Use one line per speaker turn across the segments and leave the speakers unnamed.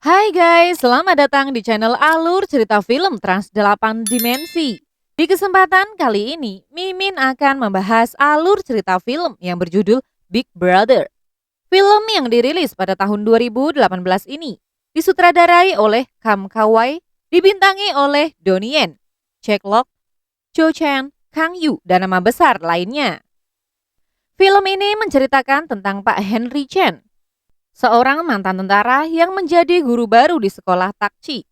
Hai guys, selamat datang di channel Alur Cerita Film Trans 8 Dimensi. Di kesempatan kali ini, Mimin akan membahas alur cerita film yang berjudul Big Brother. Film yang dirilis pada tahun 2018 ini disutradarai oleh Kam Kawai, dibintangi oleh Donnie Yen, Jack Locke, Cho Chan, Kang Yu, dan nama besar lainnya. Film ini menceritakan tentang Pak Henry Chen, seorang mantan tentara yang menjadi guru baru di sekolah Takchi.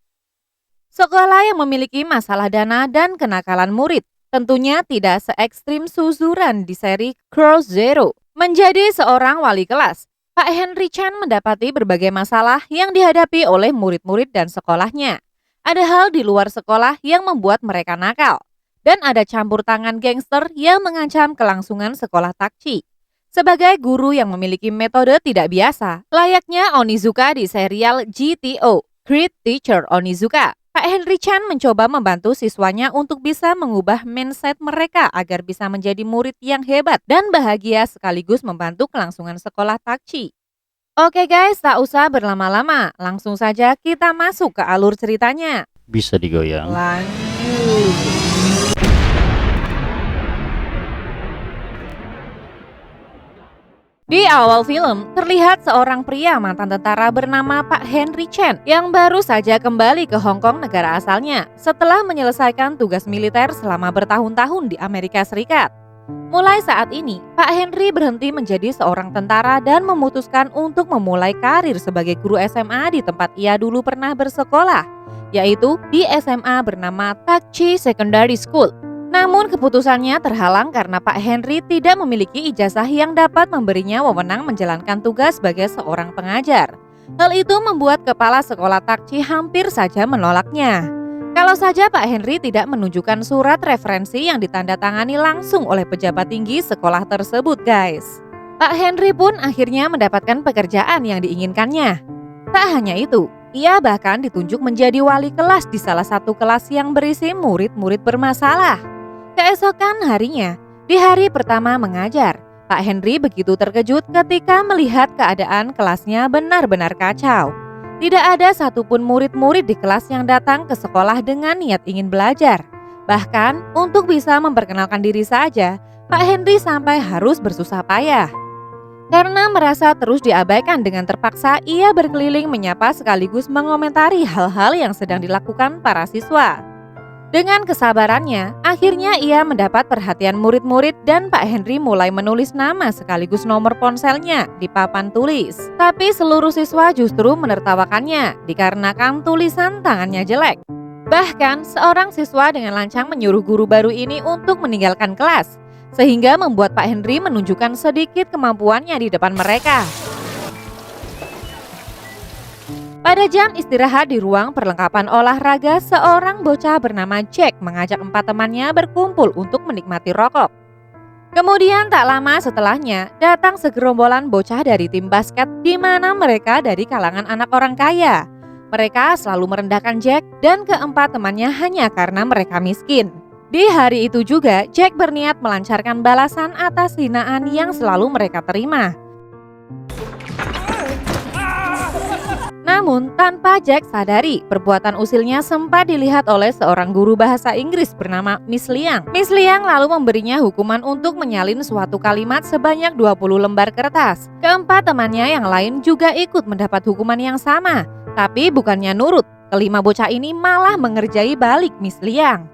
Sekolah yang memiliki masalah dana dan kenakalan murid. Tentunya tidak se ekstrim Suzuran di seri Cross Zero. Menjadi seorang wali kelas, Pak Henry Chan mendapati berbagai masalah yang dihadapi oleh murid-murid dan sekolahnya. Ada hal di luar sekolah yang membuat mereka nakal. Dan ada campur tangan gangster yang mengancam kelangsungan sekolah Takchi. Sebagai guru yang memiliki metode tidak biasa, layaknya Onizuka di serial GTO, Great Teacher Onizuka, Pak Henry Chan mencoba membantu siswanya untuk bisa mengubah mindset mereka agar bisa menjadi murid yang hebat dan bahagia sekaligus membantu kelangsungan sekolah Takchi. Oke guys, tak usah berlama-lama, langsung saja kita masuk ke alur ceritanya.
Bisa digoyang.
Lanjut. Di awal film, terlihat seorang pria mantan tentara bernama Pak Henry Chen yang baru saja kembali ke Hong Kong negara asalnya setelah menyelesaikan tugas militer selama bertahun-tahun di Amerika Serikat. Mulai saat ini, Pak Henry berhenti menjadi seorang tentara dan memutuskan untuk memulai karir sebagai guru SMA di tempat ia dulu pernah bersekolah, yaitu di SMA bernama Takchi Secondary School. Namun keputusannya terhalang karena Pak Henry tidak memiliki ijazah yang dapat memberinya wewenang menjalankan tugas sebagai seorang pengajar. Hal itu membuat kepala sekolah Takchi hampir saja menolaknya. Kalau saja Pak Henry tidak menunjukkan surat referensi yang ditandatangani langsung oleh pejabat tinggi sekolah tersebut guys. Pak Henry pun akhirnya mendapatkan pekerjaan yang diinginkannya. Tak hanya itu, ia bahkan ditunjuk menjadi wali kelas di salah satu kelas yang berisi murid-murid bermasalah. Keesokan harinya, di hari pertama mengajar, Pak Henry begitu terkejut ketika melihat keadaan kelasnya benar-benar kacau. Tidak ada satupun murid-murid di kelas yang datang ke sekolah dengan niat ingin belajar. Bahkan untuk bisa memperkenalkan diri saja, Pak Henry sampai harus bersusah payah. Karena merasa terus diabaikan dengan terpaksa, ia berkeliling menyapa sekaligus mengomentari hal-hal yang sedang dilakukan para siswa. Dengan kesabarannya, akhirnya ia mendapat perhatian murid-murid dan Pak Henry mulai menulis nama sekaligus nomor ponselnya di papan tulis. Tapi seluruh siswa justru menertawakannya dikarenakan tulisan tangannya jelek. Bahkan seorang siswa dengan lancang menyuruh guru baru ini untuk meninggalkan kelas, sehingga membuat Pak Henry menunjukkan sedikit kemampuannya di depan mereka. Pada jam istirahat di ruang perlengkapan olahraga, seorang bocah bernama Jack mengajak 4 temannya berkumpul untuk menikmati rokok. Kemudian tak lama setelahnya, datang segerombolan bocah dari tim basket di mana mereka dari kalangan anak orang kaya. Mereka selalu merendahkan Jack dan keempat temannya hanya karena mereka miskin. Di hari itu juga, Jack berniat melancarkan balasan atas hinaan yang selalu mereka terima. Namun, tanpa Jack sadari, perbuatan usilnya sempat dilihat oleh seorang guru bahasa Inggris bernama Miss Liang. Miss Liang lalu memberinya hukuman untuk menyalin suatu kalimat sebanyak 20 lembar kertas. Keempat temannya yang lain juga ikut mendapat hukuman yang sama. Tapi bukannya nurut, kelima bocah ini malah mengerjai balik Miss Liang.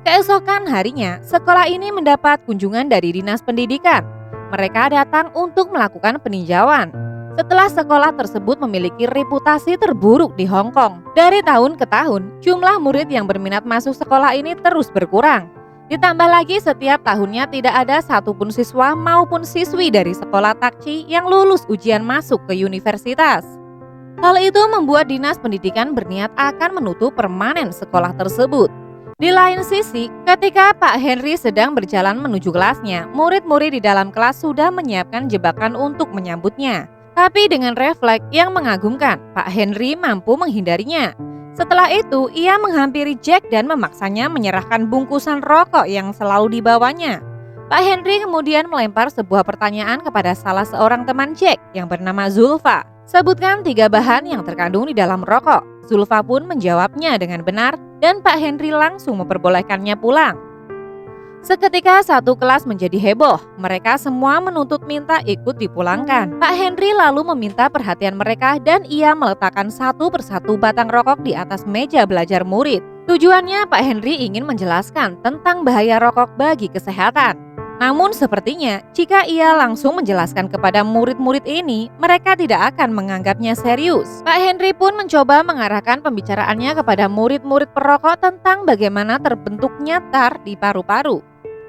Keesokan harinya, sekolah ini mendapat kunjungan dari Dinas Pendidikan. Mereka datang untuk melakukan peninjauan. Setelah sekolah tersebut memiliki reputasi terburuk di Hong Kong. Dari tahun ke tahun, jumlah murid yang berminat masuk sekolah ini terus berkurang. Ditambah lagi setiap tahunnya tidak ada satupun siswa maupun siswi dari sekolah Takchi yang lulus ujian masuk ke universitas. Hal itu membuat Dinas Pendidikan berniat akan menutup permanen sekolah tersebut. Di lain sisi, ketika Pak Henry sedang berjalan menuju kelasnya, murid-murid di dalam kelas sudah menyiapkan jebakan untuk menyambutnya. Tapi dengan refleks yang mengagumkan, Pak Henry mampu menghindarinya. Setelah itu, ia menghampiri Jack dan memaksanya menyerahkan bungkusan rokok yang selalu dibawanya. Pak Henry kemudian melempar sebuah pertanyaan kepada salah seorang teman Jack yang bernama Zulfa. Sebutkan 3 bahan yang terkandung di dalam rokok. Zulfa pun menjawabnya dengan benar dan Pak Henry langsung memperbolehkannya pulang. Seketika satu kelas menjadi heboh. Mereka semua menuntut minta ikut dipulangkan. Pak Henry lalu meminta perhatian mereka dan ia meletakkan satu persatu batang rokok di atas meja belajar murid. Tujuannya Pak Henry ingin menjelaskan tentang bahaya rokok bagi kesehatan. Namun sepertinya jika ia langsung menjelaskan kepada murid-murid ini, mereka tidak akan menganggapnya serius. Pak Henry pun mencoba mengarahkan pembicaraannya kepada murid-murid perokok tentang bagaimana terbentuknya tar di paru-paru.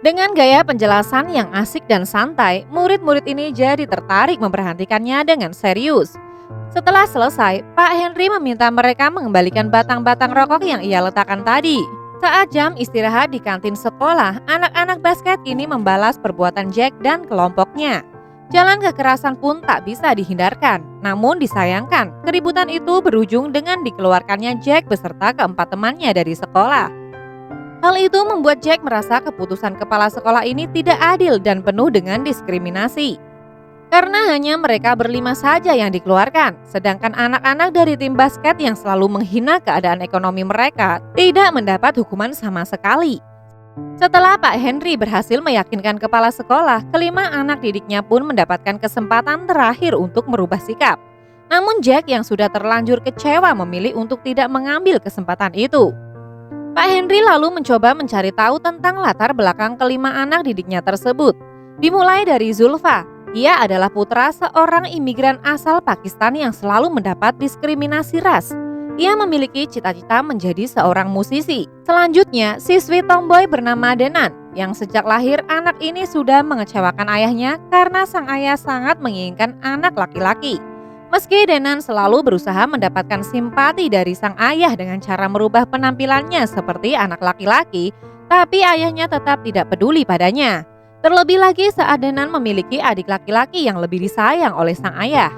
Dengan gaya penjelasan yang asik dan santai, murid-murid ini jadi tertarik memperhatikannya dengan serius. Setelah selesai, Pak Henry meminta mereka mengembalikan batang-batang rokok yang ia letakkan tadi. Saat jam istirahat di kantin sekolah, anak-anak basket ini membalas perbuatan Jack dan kelompoknya. Jalan kekerasan pun tak bisa dihindarkan. Namun disayangkan, keributan itu berujung dengan dikeluarkannya Jack beserta keempat temannya dari sekolah. Hal itu membuat Jack merasa keputusan kepala sekolah ini tidak adil dan penuh dengan diskriminasi. Karena hanya mereka berlima saja yang dikeluarkan, sedangkan anak-anak dari tim basket yang selalu menghina keadaan ekonomi mereka tidak mendapat hukuman sama sekali. Setelah Pak Henry berhasil meyakinkan kepala sekolah, kelima anak didiknya pun mendapatkan kesempatan terakhir untuk merubah sikap. Namun Jack yang sudah terlanjur kecewa memilih untuk tidak mengambil kesempatan itu. Pak Henry lalu mencoba mencari tahu tentang latar belakang kelima anak didiknya tersebut. Dimulai dari Zulfa. Ia adalah putra seorang imigran asal Pakistan yang selalu mendapat diskriminasi ras. Ia memiliki cita-cita menjadi seorang musisi. Selanjutnya, siswi tomboy bernama Denan, yang sejak lahir anak ini sudah mengecewakan ayahnya karena sang ayah sangat menginginkan anak laki-laki. Meski Denan selalu berusaha mendapatkan simpati dari sang ayah dengan cara merubah penampilannya seperti anak laki-laki, tapi ayahnya tetap tidak peduli padanya. Terlebih lagi saat Denan memiliki adik laki-laki yang lebih disayang oleh sang ayah.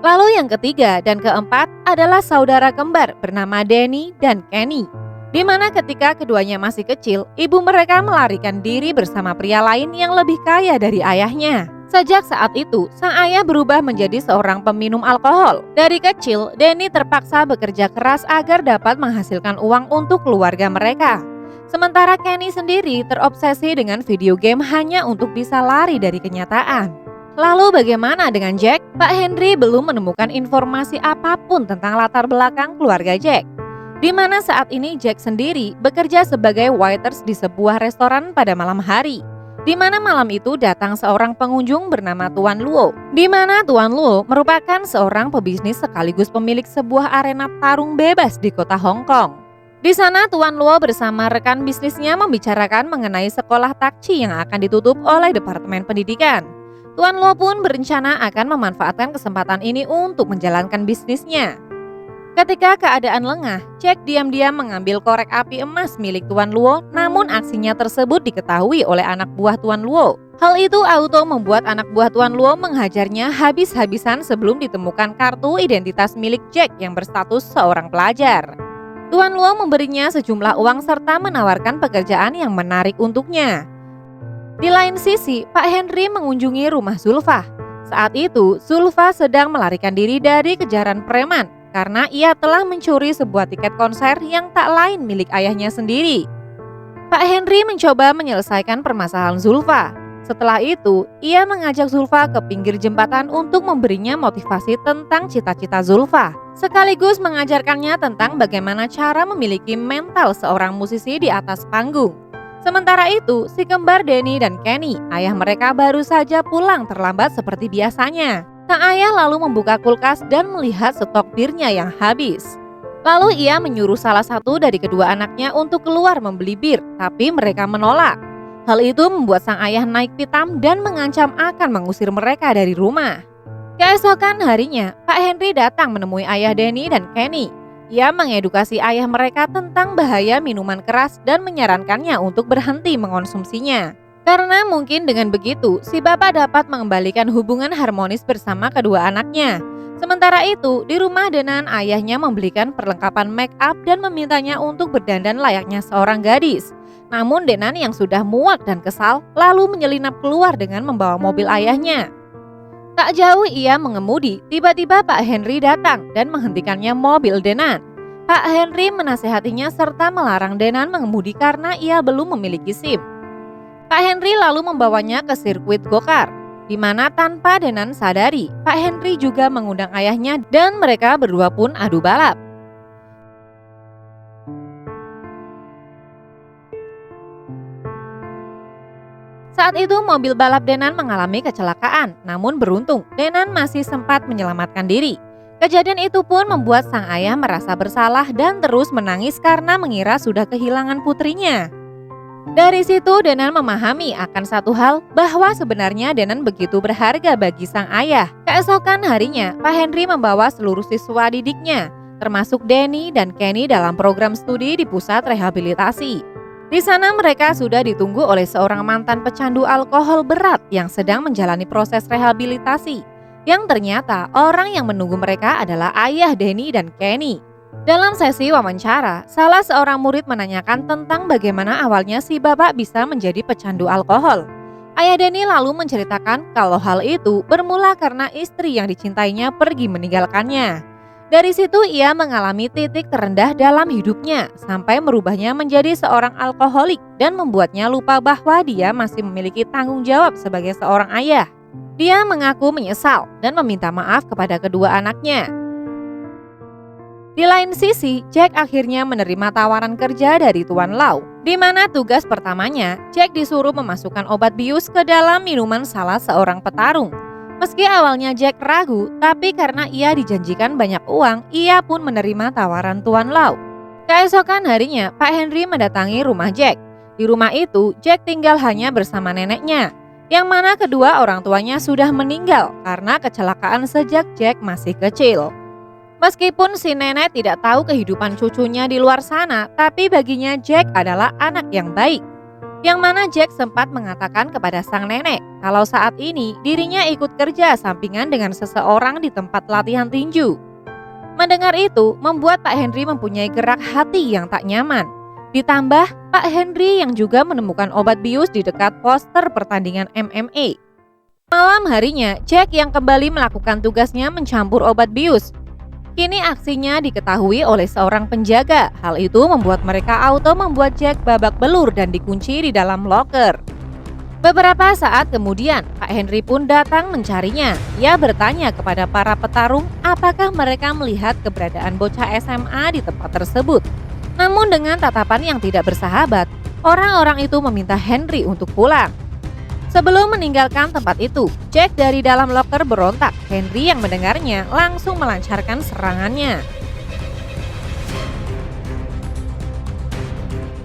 Lalu yang ketiga dan keempat adalah saudara kembar bernama Danny dan Kenny, di mana ketika keduanya masih kecil, ibu mereka melarikan diri bersama pria lain yang lebih kaya dari ayahnya. Sejak saat itu, sang ayah berubah menjadi seorang peminum alkohol. Dari kecil, Danny terpaksa bekerja keras agar dapat menghasilkan uang untuk keluarga mereka. Sementara Kenny sendiri terobsesi dengan video game hanya untuk bisa lari dari kenyataan. Lalu bagaimana dengan Jack? Pak Henry belum menemukan informasi apapun tentang latar belakang keluarga Jack. Di mana saat ini Jack sendiri bekerja sebagai waiters di sebuah restoran pada malam hari. Di mana malam itu datang seorang pengunjung bernama Tuan Luo. Di mana Tuan Luo merupakan seorang pebisnis sekaligus pemilik sebuah arena tarung bebas di kota Hong Kong. Di sana Tuan Luo bersama rekan bisnisnya membicarakan mengenai sekolah takci yang akan ditutup oleh Departemen Pendidikan. Tuan Luo pun berencana akan memanfaatkan kesempatan ini untuk menjalankan bisnisnya. Ketika keadaan lengah, Jack diam-diam mengambil korek api emas milik Tuan Luo, namun aksinya tersebut diketahui oleh anak buah Tuan Luo. Hal itu auto membuat anak buah Tuan Luo menghajarnya habis-habisan sebelum ditemukan kartu identitas milik Jack yang berstatus seorang pelajar. Tuan Luo memberinya sejumlah uang serta menawarkan pekerjaan yang menarik untuknya. Di lain sisi, Pak Henry mengunjungi rumah Zulfa. Saat itu, Zulfa sedang melarikan diri dari kejaran preman karena ia telah mencuri sebuah tiket konser yang tak lain milik ayahnya sendiri. Pak Henry mencoba menyelesaikan permasalahan Zulfa. Setelah itu, ia mengajak Zulfa ke pinggir jembatan untuk memberinya motivasi tentang cita-cita Zulfa, sekaligus mengajarkannya tentang bagaimana cara memiliki mental seorang musisi di atas panggung. Sementara itu, si kembar Danny dan Kenny, ayah mereka baru saja pulang terlambat seperti biasanya. Sang ayah lalu membuka kulkas dan melihat stok birnya yang habis. Lalu ia menyuruh salah satu dari kedua anaknya untuk keluar membeli bir, tapi mereka menolak. Hal itu membuat sang ayah naik pitam dan mengancam akan mengusir mereka dari rumah. Keesokan harinya, Pak Henry datang menemui ayah Danny dan Kenny. Ia mengedukasi ayah mereka tentang bahaya minuman keras dan menyarankannya untuk berhenti mengonsumsinya. Karena mungkin dengan begitu, si bapak dapat mengembalikan hubungan harmonis bersama kedua anaknya. Sementara itu, di rumah Denan, ayahnya membelikan perlengkapan make up dan memintanya untuk berdandan layaknya seorang gadis. Namun Denan yang sudah muak dan kesal lalu menyelinap keluar dengan membawa mobil ayahnya. Tak jauh ia mengemudi, tiba-tiba Pak Henry datang dan menghentikannya mobil Denan. Pak Henry menasehatinya serta melarang Denan mengemudi karena ia belum memiliki SIM. Pak Henry lalu membawanya ke sirkuit go-kart, di mana tanpa Denan sadari, Pak Henry juga mengundang ayahnya dan mereka berdua pun adu balap. Saat itu mobil balap Denan mengalami kecelakaan, namun beruntung Denan masih sempat menyelamatkan diri. Kejadian itu pun membuat sang ayah merasa bersalah dan terus menangis karena mengira sudah kehilangan putrinya. Dari situ Denan memahami akan satu hal, bahwa sebenarnya Denan begitu berharga bagi sang ayah. Keesokan harinya, Pak Henry membawa seluruh siswa didiknya, termasuk Danny dan Kenny dalam program studi di pusat rehabilitasi. Di sana mereka sudah ditunggu oleh seorang mantan pecandu alkohol berat yang sedang menjalani proses rehabilitasi. Yang ternyata orang yang menunggu mereka adalah ayah Danny dan Kenny. Dalam sesi wawancara, salah seorang murid menanyakan tentang bagaimana awalnya si bapak bisa menjadi pecandu alkohol. Ayah Danny lalu menceritakan kalau hal itu bermula karena istri yang dicintainya pergi meninggalkannya. Dari situ ia mengalami titik terendah dalam hidupnya sampai merubahnya menjadi seorang alkoholik dan membuatnya lupa bahwa dia masih memiliki tanggung jawab sebagai seorang ayah. Dia mengaku menyesal dan meminta maaf kepada kedua anaknya. Di lain sisi, Jack akhirnya menerima tawaran kerja dari Tuan Lau, di mana tugas pertamanya, Jack disuruh memasukkan obat bius ke dalam minuman salah seorang petarung. Meski awalnya Jack ragu, tapi karena ia dijanjikan banyak uang, ia pun menerima tawaran Tuan Lau. Keesokan harinya, Pak Henry mendatangi rumah Jack. Di rumah itu, Jack tinggal hanya bersama neneknya, yang mana kedua orang tuanya sudah meninggal karena kecelakaan sejak Jack masih kecil. Meskipun si nenek tidak tahu kehidupan cucunya di luar sana, tapi baginya Jack adalah anak yang baik. Yang mana Jack sempat mengatakan kepada sang nenek kalau saat ini dirinya ikut kerja sampingan dengan seseorang di tempat latihan tinju. Mendengar itu membuat Pak Henry mempunyai gerak hati yang tak nyaman. Ditambah Pak Henry yang juga menemukan obat bius di dekat poster pertandingan MMA. Malam harinya Jack yang kembali melakukan tugasnya mencampur obat bius. Kini aksinya diketahui oleh seorang penjaga. Hal itu membuat mereka auto membuat Jack babak belur dan dikunci di dalam loker. Beberapa saat kemudian, Pak Henry pun datang mencarinya. Ia bertanya kepada para petarung apakah mereka melihat keberadaan bocah SMA di tempat tersebut. Namun dengan tatapan yang tidak bersahabat, orang-orang itu meminta Henry untuk pulang. Sebelum meninggalkan tempat itu, Jack dari dalam loker berontak. Henry yang mendengarnya langsung melancarkan serangannya.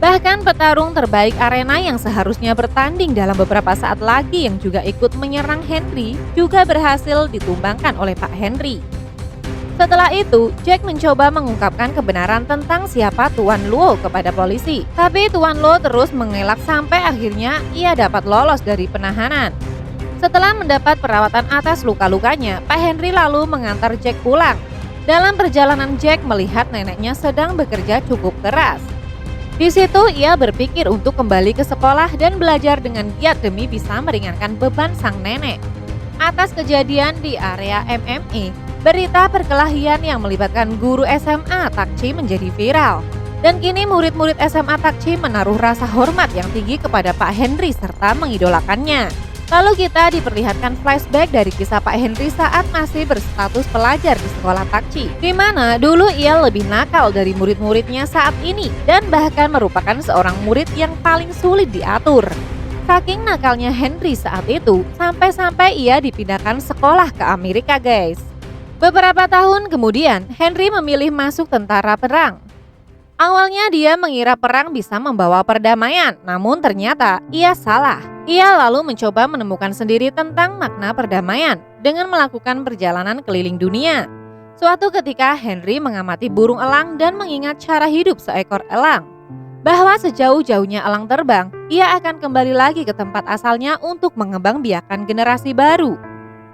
Bahkan petarung terbaik arena yang seharusnya bertanding dalam beberapa saat lagi yang juga ikut menyerang Henry juga berhasil ditumbangkan oleh Pak Henry. Setelah itu, Jack mencoba mengungkapkan kebenaran tentang siapa Tuan Luo kepada polisi. Tapi Tuan Luo terus mengelak sampai akhirnya ia dapat lolos dari penahanan. Setelah mendapat perawatan atas luka-lukanya, Pak Henry lalu mengantar Jack pulang. Dalam perjalanan Jack melihat neneknya sedang bekerja cukup keras. Di situ ia berpikir untuk kembali ke sekolah dan belajar dengan giat demi bisa meringankan beban sang nenek. Atas kejadian di area MMA, berita perkelahian yang melibatkan guru SMA Takchi menjadi viral. Dan kini murid-murid SMA Takchi menaruh rasa hormat yang tinggi kepada Pak Henry serta mengidolakannya. Lalu kita diperlihatkan flashback dari kisah Pak Henry saat masih berstatus pelajar di sekolah Takchi, di mana dulu ia lebih nakal dari murid-muridnya saat ini dan bahkan merupakan seorang murid yang paling sulit diatur. Saking nakalnya Henry saat itu, sampai-sampai ia dipindahkan sekolah ke Amerika, guys. Beberapa tahun kemudian, Henry memilih masuk tentara perang. Awalnya dia mengira perang bisa membawa perdamaian, namun ternyata ia salah. Ia lalu mencoba menemukan sendiri tentang makna perdamaian dengan melakukan perjalanan keliling dunia. Suatu ketika Henry mengamati burung elang dan mengingat cara hidup seekor elang. Bahwa sejauh-jauhnya elang terbang, ia akan kembali lagi ke tempat asalnya untuk mengembangbiakan generasi baru.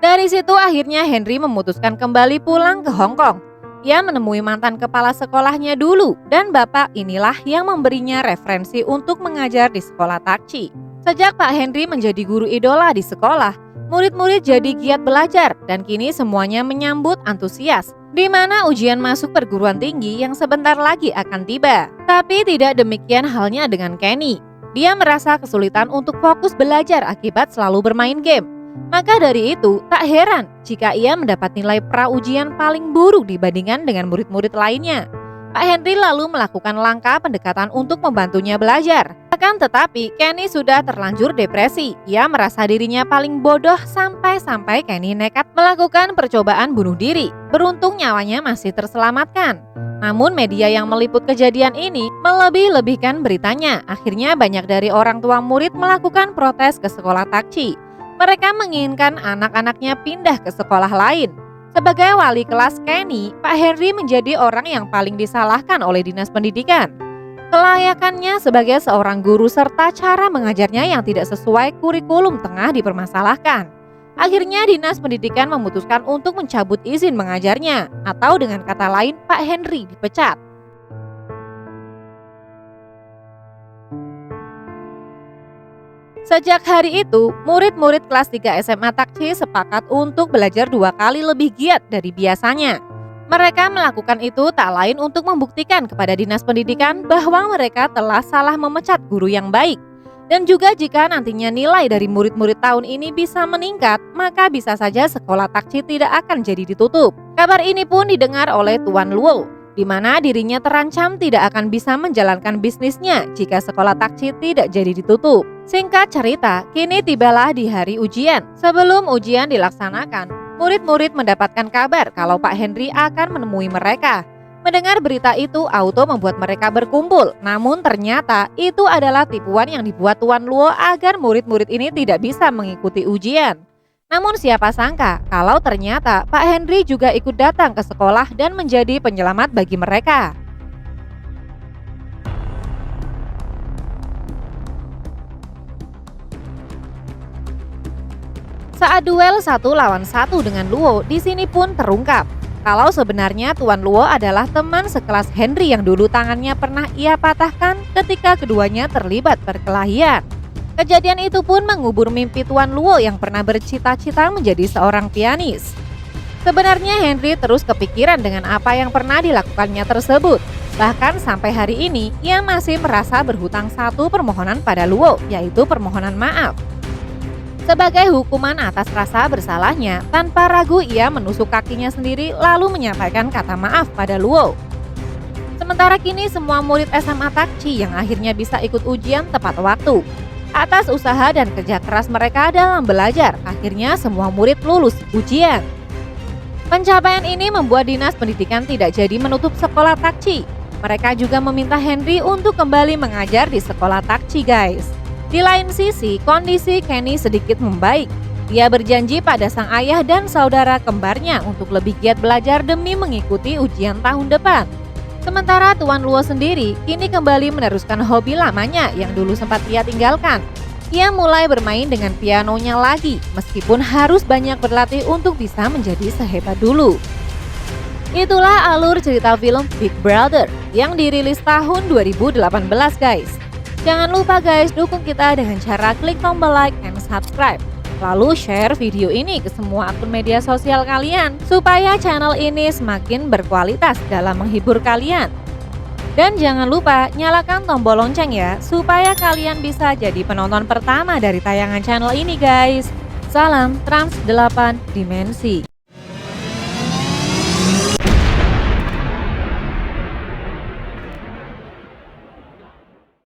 Dari situ akhirnya Henry memutuskan kembali pulang ke Hong Kong. Ia menemui mantan kepala sekolahnya dulu dan bapak inilah yang memberinya referensi untuk mengajar di sekolah Takchi. Sejak Pak Henry menjadi guru idola di sekolah, murid-murid jadi giat belajar dan kini semuanya menyambut antusias, di mana ujian masuk perguruan tinggi yang sebentar lagi akan tiba. Tapi tidak demikian halnya dengan Kenny. Dia merasa kesulitan untuk fokus belajar akibat selalu bermain game. Maka dari itu, tak heran jika ia mendapat nilai pra-ujian paling buruk dibandingkan dengan murid-murid lainnya. Pak Henry lalu melakukan langkah pendekatan untuk membantunya belajar. Akan tetapi, Kenny sudah terlanjur depresi. Ia merasa dirinya paling bodoh sampai Kenny nekat melakukan percobaan bunuh diri. Beruntung nyawanya masih terselamatkan. Namun media yang meliput kejadian ini melebih-lebihkan beritanya. Akhirnya banyak dari orang tua murid melakukan protes ke sekolah Takchi. Mereka menginginkan anak-anaknya pindah ke sekolah lain. Sebagai wali kelas Kenny, Pak Henry menjadi orang yang paling disalahkan oleh dinas pendidikan. Kelayakannya sebagai seorang guru serta cara mengajarnya yang tidak sesuai kurikulum tengah dipermasalahkan. Akhirnya dinas pendidikan memutuskan untuk mencabut izin mengajarnya, atau dengan kata lain Pak Henry dipecat. Sejak hari itu, murid-murid kelas 3 SMA Takchi sepakat untuk belajar 2 kali lebih giat dari biasanya. Mereka melakukan itu tak lain untuk membuktikan kepada dinas pendidikan bahwa mereka telah salah memecat guru yang baik. Dan juga jika nantinya nilai dari murid-murid tahun ini bisa meningkat, maka bisa saja sekolah Takchi tidak akan jadi ditutup. Kabar ini pun didengar oleh Tuan Luo, di mana dirinya terancam tidak akan bisa menjalankan bisnisnya jika sekolah Takchi tidak jadi ditutup. Singkat cerita, kini tibalah di hari ujian. Sebelum ujian dilaksanakan, murid-murid mendapatkan kabar kalau Pak Henry akan menemui mereka. Mendengar berita itu auto membuat mereka berkumpul. Namun ternyata itu adalah tipuan yang dibuat Tuan Luo agar murid-murid ini tidak bisa mengikuti ujian. Namun siapa sangka kalau ternyata Pak Henry juga ikut datang ke sekolah dan menjadi penyelamat bagi mereka. Saat duel 1 lawan 1 dengan Luo, di sini pun terungkap kalau sebenarnya Tuan Luo adalah teman sekelas Henry yang dulu tangannya pernah ia patahkan ketika keduanya terlibat perkelahian. Kejadian itu pun mengubur mimpi Tuan Luo yang pernah bercita-cita menjadi seorang pianis. Sebenarnya Henry terus kepikiran dengan apa yang pernah dilakukannya tersebut. Bahkan sampai hari ini ia masih merasa berhutang satu permohonan pada Luo, yaitu permohonan maaf. Sebagai hukuman atas rasa bersalahnya, tanpa ragu ia menusuk kakinya sendiri lalu menyampaikan kata maaf pada Luo. Sementara kini semua murid SMA Takchi yang akhirnya bisa ikut ujian tepat waktu. Atas usaha dan kerja keras mereka dalam belajar, akhirnya semua murid lulus ujian. Pencapaian ini membuat dinas pendidikan tidak jadi menutup sekolah Takchi. Mereka juga meminta Henry untuk kembali mengajar di sekolah Takchi, guys. Di lain sisi, kondisi Kenny sedikit membaik. Dia berjanji pada sang ayah dan saudara kembarnya untuk lebih giat belajar demi mengikuti ujian tahun depan. Sementara Tuan Luo sendiri kini kembali meneruskan hobi lamanya yang dulu sempat ia tinggalkan. Ia mulai bermain dengan pianonya lagi, meskipun harus banyak berlatih untuk bisa menjadi sehebat dulu. Itulah alur cerita film Big Brother yang dirilis tahun 2018, guys. Jangan lupa guys, dukung kita dengan cara klik tombol like and subscribe. Lalu share video ini ke semua akun media sosial kalian supaya channel ini semakin berkualitas dalam menghibur kalian. Dan jangan lupa nyalakan tombol lonceng ya, supaya kalian bisa jadi penonton pertama dari tayangan channel ini guys. Salam Trans 8 Dimensi.